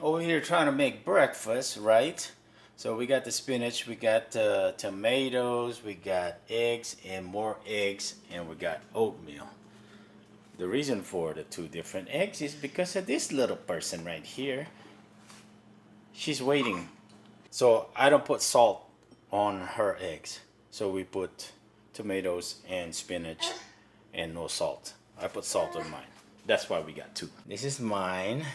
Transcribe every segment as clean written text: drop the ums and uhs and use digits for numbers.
over here trying to make breakfast, right? So we got the spinach, we got tomatoes, we got eggs and more eggs, and we got oatmeal. The reason for the two different eggs is because of this little person right here. She's waiting. So I don't put salt on her eggs. So we put tomatoes and spinach and no salt. I put salt on mine. That's why we got two. This is mine.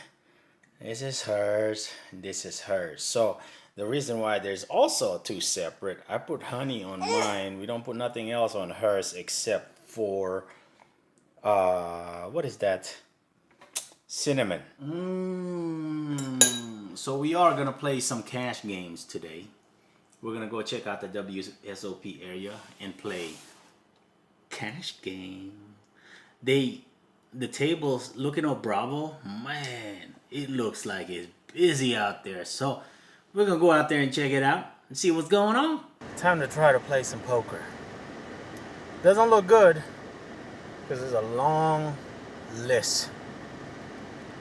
This is hers. This is hers. So the reason why there's also two separate, I put honey on mine. We don't put nothing else on hers except for what is that? Cinnamon. So we are gonna play some cash games today. We're gonna go check out the WSOP area and play cash game. The tables looking at Bravo, man, it looks like it's busy out there. So we're gonna go out there and check it out and see what's going on. Time to try to play some poker. Doesn't look good because there's a long list.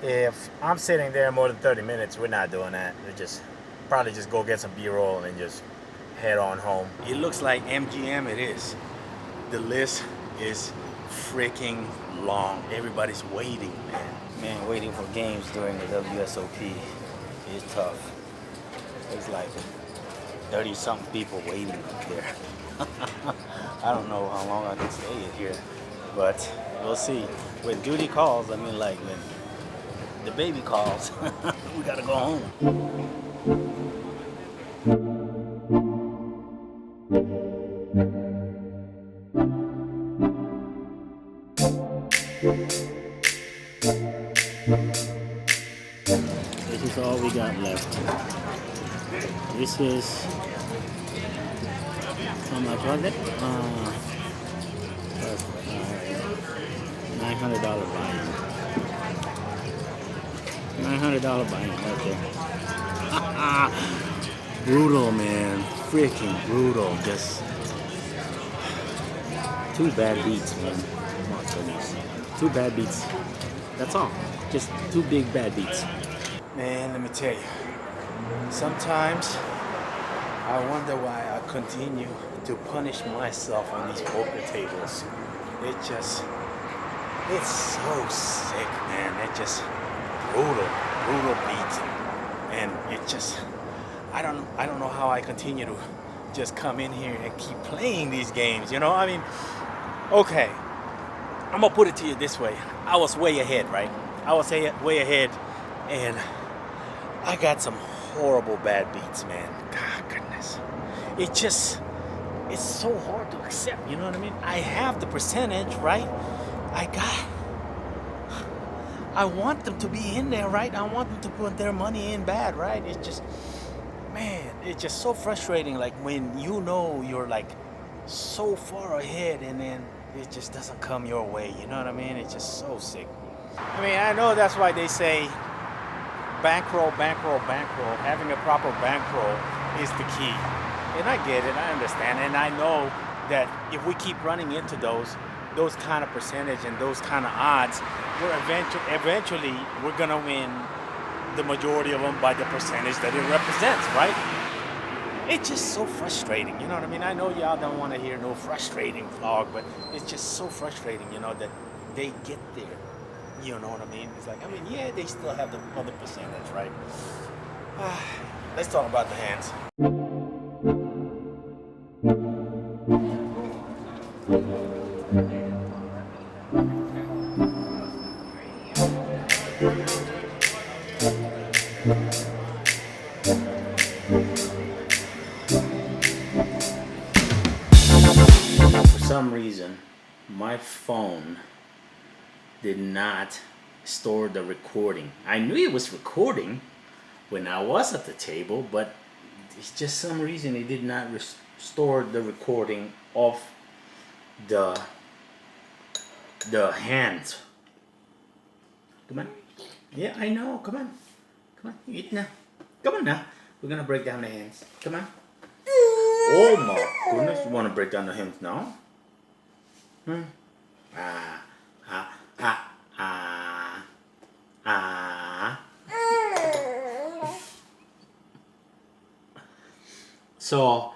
If I'm sitting there more than 30 minutes, we're not doing that. We're just probably just go get some B-roll and just head on home. It looks like MGM. It is. The list is freaking long. Everybody's waiting, man. Man, waiting for games during the WSOP is tough. There's like 30-something people waiting up there. I don't know how long I can stay here, but we'll see. When duty calls, I mean, like when the baby calls, we gotta go home. This is all we got left. This is, how much was it? $900 buy-in. $900 buy-in right there. Brutal, man. Freaking brutal. Just two bad beats, man. Oh my goodness. Two bad beats. That's all. Just two big bad beats. Man, let me tell you. Sometimes I wonder why I continue to punish myself on these poker tables. It's so sick, man. It just brutal beats, and it just, I don't know how I continue to just come in here and keep playing these games. You know, I mean, okay, I'm gonna put it to you this way. I was way ahead, right? I was way ahead, and I got some horrible bad beats, man. God goodness, it's so hard to accept. You know what I mean? I have the percentage, right? I want them to be in there, right? I want them to put their money in bad, right? It's just, man, it's just so frustrating. Like when you know you're like so far ahead and then it just doesn't come your way. You know what I mean? It's just so sick. I mean, I know that's why they say bankroll. Having a proper bankroll is the key. And I get it, I understand. And I know that if we keep running into those kind of percentage and those kind of odds, eventually we're gonna win the majority of them by the percentage that it represents, right? It's just so frustrating, you know what I mean? I know y'all don't want to hear no frustrating vlog, but it's just so frustrating, you know, that they get there. You know what I mean? It's like, I mean, yeah, they still have the other percentage, right? Let's talk about the hands. For some reason, my phone did not store the recording. I knew it was recording when I was at the table, but it's just some reason it did not store the recording of the hands. Come on. Yeah, I know. Come on. Come on. Eat now. Come on now. We're gonna break down the hands. Come on. Oh my goodness. You wanna break down the hands now? So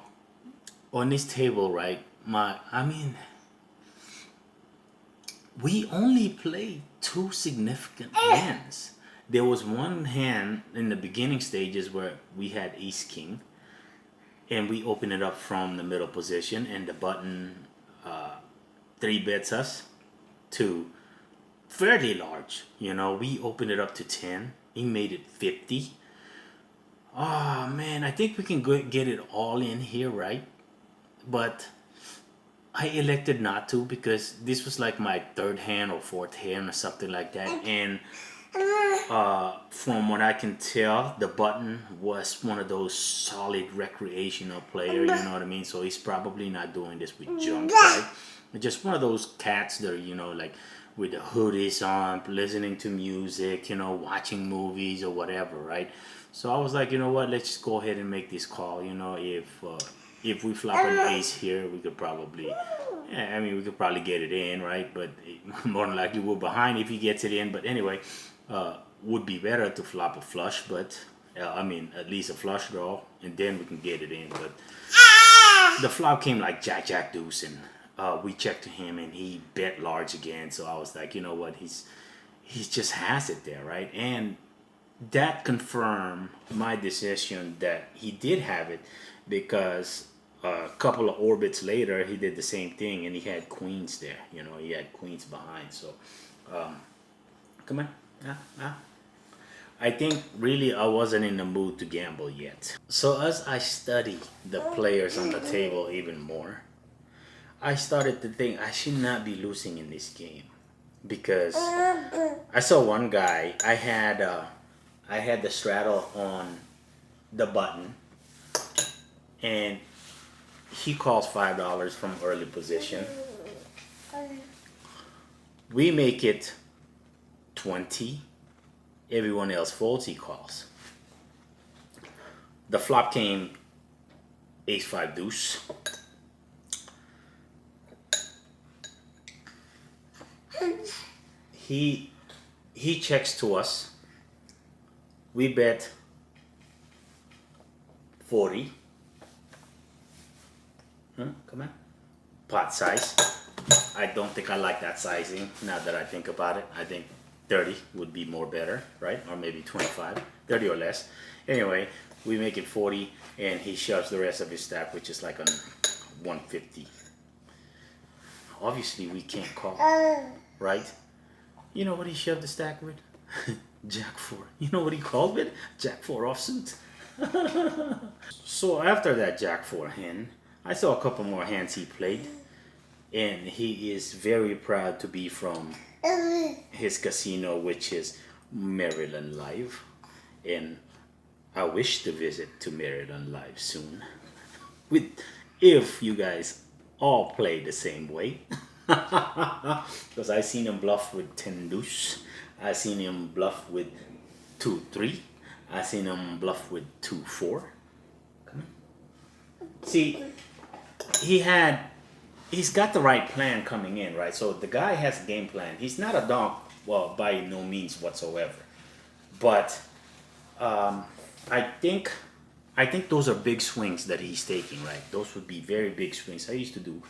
on this table, right? We only played two significant hands. There was one hand in the beginning stages where we had Ace King, and we opened it up from the middle position, and the button three bets us to fairly large. We opened it up to 10. He made it 50. Oh man, I think we can get it all in here, right? But I elected not to because this was like my third hand or fourth hand or something like that. And from what I can tell, the button was one of those solid recreational player. You know what I mean? So he's probably not doing this with junk, right? Just one of those cats that are, like with the hoodies on, listening to music, watching movies or whatever, right? So I was like, you know what? Let's just go ahead and make this call. If we flop an ace here, we could probably, we could probably get it in, right? But more than likely we're behind if he gets it in. But anyway, would be better to flop a flush, but at least a flush draw, and then we can get it in. But the flop came like Jack deuce, and we checked to him, and he bet large again. So I was like, you know what? He just has it there, right? And that confirmed my decision that he did have it, because a couple of orbits later he did the same thing, and he had queens there. He had queens behind. So come on. I think really I wasn't in the mood to gamble yet. So as I study the players on the table even more, I started to think I should not be losing in this game, because I saw one guy. I had the straddle on the button, and he calls $5 from early position. We make it 20. Everyone else folds, he calls. The flop came ace 5 deuce. He checks to us. We bet 40. Come on. Pot size. I don't think I like that sizing now that I think about it. I think 30 would be more better, right? Or maybe 25, 30 or less. Anyway, we make it 40, and he shoves the rest of his stack, which is like on 150. Obviously, we can't call, right? You know what he shoved the stack with? Jack 4. You know what he called with? Jack 4 offsuit. So after that Jack 4 hand, I saw a couple more hands he played, and he is very proud to be from his casino, which is Maryland Live, and I wish to visit to Maryland Live soon, if you guys all play the same way. Because I seen him bluff with 10 deuce, I seen him bluff with 2-3, I seen him bluff with 2-4. Come on. See, he's got the right plan coming in, right? So the guy has a game plan. He's not a donk, well, by no means whatsoever. But I think those are big swings that he's taking, right? Those would be very big swings. I used to do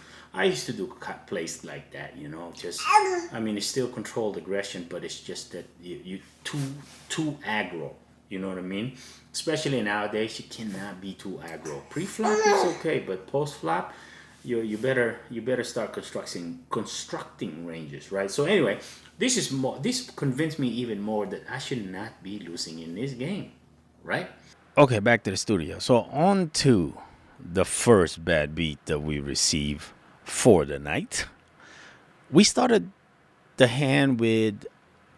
plays like that, just, it's still controlled aggression, but it's just that you too aggro, you know what I mean? Especially nowadays, you cannot be too aggro. Pre-flop is okay, but post-flop, you better start constructing ranges, right? So anyway, this convinced me even more that I should not be losing in this game, right? Okay, back to the studio. So on to the first bad beat that we receive for the night. We started the hand with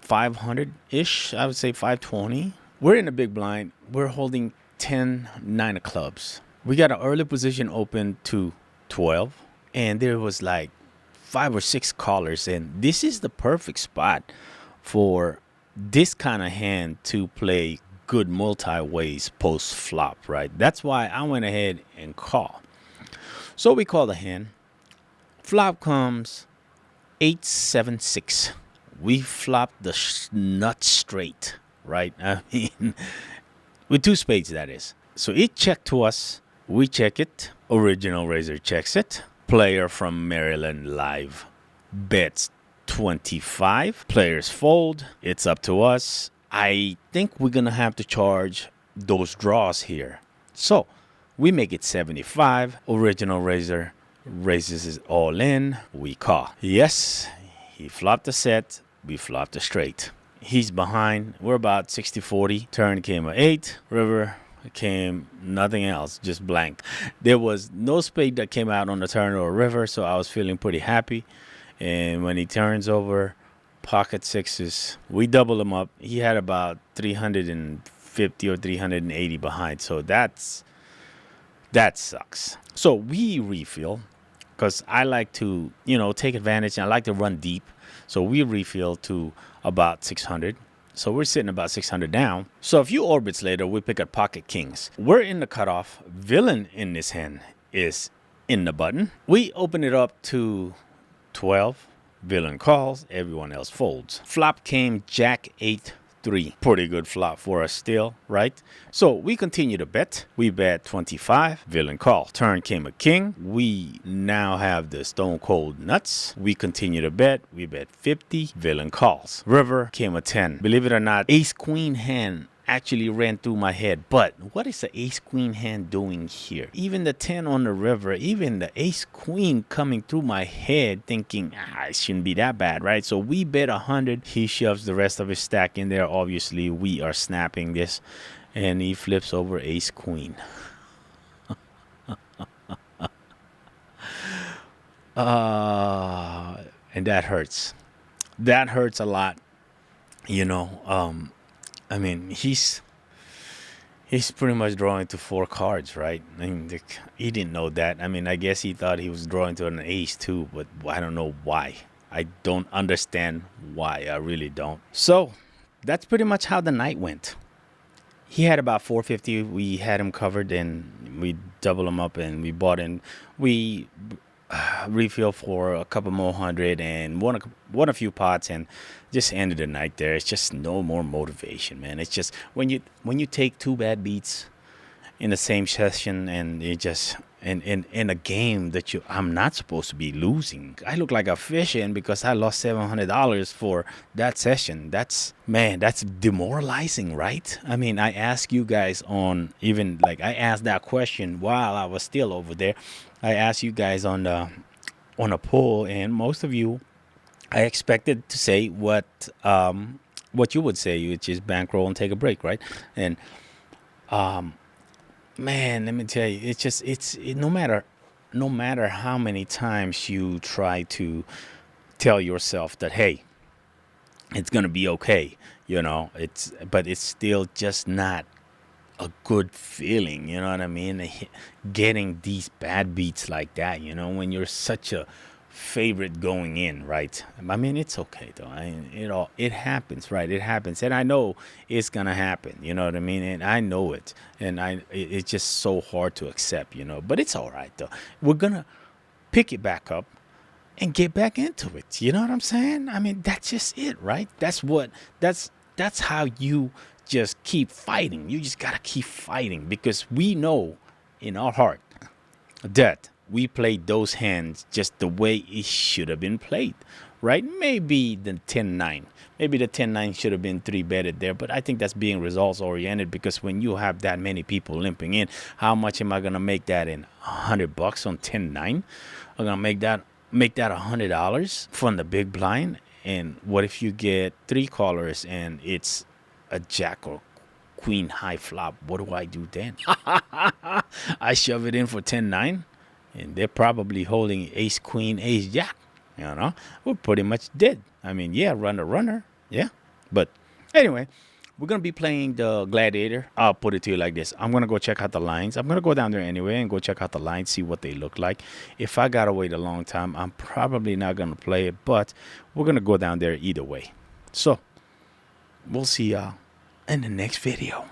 500-ish, I would say 520. We're in a big blind. We're holding 10, 9 of clubs. We got an early position open to 12, and there was like 5 or 6 callers, and this is the perfect spot for this kind of hand to play good multi-ways post-flop, right? That's why I went ahead and call. So we call the hand. Flop comes 8-7-6. We flop the nut straight, right? With 2 spades, that is. So it checked to us. We check it. Original Razor checks it. Player from Maryland live bets 25. Players fold. It's up to us. I think we're going to have to charge those draws here. So we make it 75. Original Razor raises it all in. We call. Yes, he flopped a set. We flopped a straight. He's behind. We're about 60-40. Turn came a 8. River came nothing else, just blank. There was no spade that came out on the turn or river, so I was feeling pretty happy. And when he turns over pocket sixes, we double him up. He had about 350 or 380 behind, so that sucks. So we refill because I like to, take advantage, and I like to run deep. So we refill to about 600. So we're sitting about 600 down. So a few orbits later, we pick up pocket kings. We're in the cutoff. Villain in this hand is in the button. We open it up to 12. Villain calls. Everyone else folds. Flop came Jack 8-3. Pretty good flop for us still, right? So we continue to bet. We bet 25. Villain call. Turn came a king. We now have the stone cold nuts. We continue to bet. We bet 50. Villain calls. River came a 10. Believe it or not, ace queen hand actually ran through my head. But what is the ace queen hand doing here? Even the 10 on the river, even the ace queen coming through my head, thinking it shouldn't be that bad, right? So we bet 100. He shoves the rest of his stack in there. Obviously we are snapping this, and he flips over ace queen. And that hurts. That hurts a lot. I mean, he's pretty much drawing to 4 cards, right? I mean, he didn't know that. I mean, I guess he thought he was drawing to an ace too, but I don't know why. I don't understand why. I really don't. So that's pretty much how the night went. He had about 450. We had him covered, and we double him up, and we bought in. We refill for a couple more hundred and won a few pots, and just ended the night there. It's just no more motivation, man. It's just when you take 2 bad beats in the same session, and it just in a game that I'm not supposed to be losing. I look like a fish in because I lost $700 for that session. That's demoralizing, right? I mean, I ask you guys on, even like I asked that question while I was still over there. I asked you guys on a poll, and most of you, I expected to say what you would say, which is bankroll and take a break, right? And man, let me tell you, no matter how many times you try to tell yourself that, hey, it's gonna be okay, but it's still just not a good feeling, you know what I mean? Getting these bad beats like that, when you're such a favorite going in, right? I mean, it's okay though. It happens, right? It happens, and I know it's gonna happen. You know what I mean? And I know it, and it's just so hard to accept, But it's all right though. We're gonna pick it back up and get back into it. You know what I'm saying? I mean, that's just it, right? That's how you just keep fighting. You just gotta keep fighting, because we know in our heart that we played those hands just the way it should have been played, right? Maybe the 10-9. Maybe the 10-9 should have been 3-betted there, but I think that's being results oriented, because when you have that many people limping in, how much am I gonna make that in? $100 on 10-9? I'm gonna make that $100 from the big blind. And what if you get 3 callers and it's a jack or queen high flop? What do I do then? I shove it in for 10-9, and they're probably holding ace queen, ace jack. We're pretty much dead. I mean, yeah, runner, yeah. But anyway, we're gonna be playing the Gladiator. I'll put it to you like this: I'm gonna go check out the lines. I'm gonna go down there anyway and go check out the lines, see what they look like. If I gotta wait a long time, I'm probably not gonna play it, but we're gonna go down there either way. So we'll see y'all in the next video.